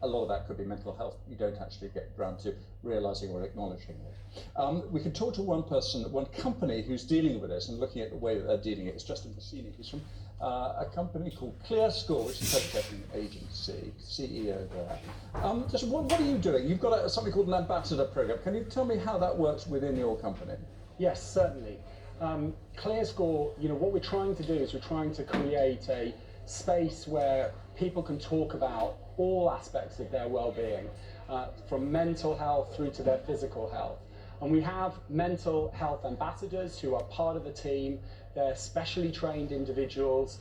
a lot of that could be mental health. You don't actually get around to realizing or acknowledging it. We can talk to one person, one company who's dealing with this and looking at the way that they're dealing it. It's Justin Basini. He's from a company called ClearScore, which is a credit agency, CEO there. Just what are you doing? You've got something called an ambassador program. Can you tell me how that works within your company? Yes, certainly. ClearScore, what we're trying to do is we're trying to create a space where people can talk about all aspects of their well-being, from mental health through to their physical health. And we have mental health ambassadors who are part of the team. They're specially trained individuals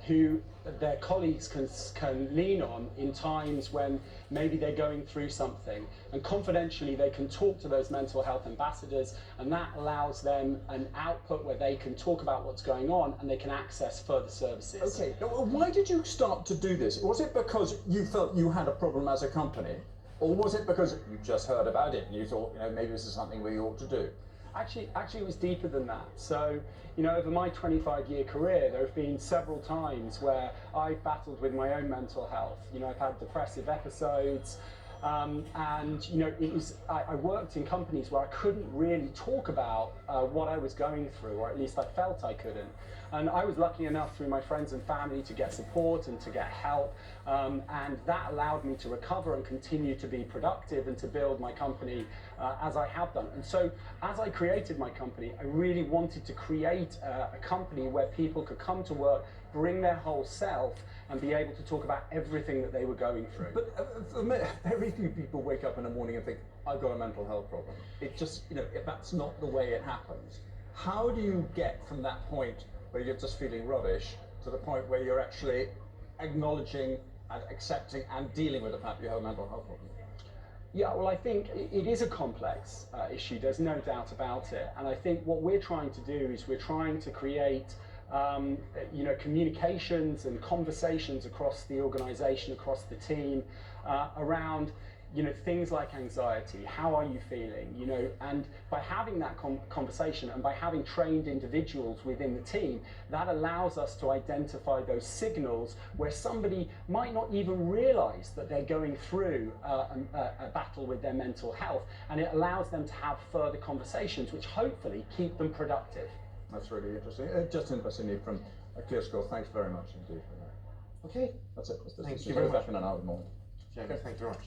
who their colleagues can lean on in times when maybe they're going through something. And confidentially, they can talk to those mental health ambassadors, and that allows them an output where they can talk about what's going on and they can access further services. Okay, why did you start to do this? Was it because you felt you had a problem as a company? Or was it because you just heard about it and you thought, maybe this is something we ought to do? Actually, it was deeper than that. So, over my 25-year career, there have been several times where I've battled with my own mental health. I've had depressive episodes, and I worked in companies where I couldn't really talk about what I was going through, or at least I felt I couldn't. And I was lucky enough through my friends and family to get support and to get help, and that allowed me to recover and continue to be productive and to build my company as I have done. And so as I created my company, I really wanted to create a company where people could come to work, bring their whole self, and be able to talk about everything that they were going through. But very few people wake up in the morning and think, I've got a mental health problem. It just, that's not the way it happens. How do you get from that point where you're just feeling rubbish to the point where you're actually acknowledging and accepting and dealing with the fact that you have a mental health problem? Yeah, well, I think it is a complex issue, there's no doubt about it. And I think what we're trying to do is we're trying to create communications and conversations across the organization, across the team, around things like anxiety. How are you feeling? And by having that conversation and by having trained individuals within the team, that allows us to identify those signals where somebody might not even realize that they're going through a battle with their mental health, and it allows them to have further conversations which hopefully keep them productive. That's really interesting. Justin Basini from ClearScore, thanks very much indeed for that. Okay. That's it. Thank you very much. Back in an hour more. James, thank you very much.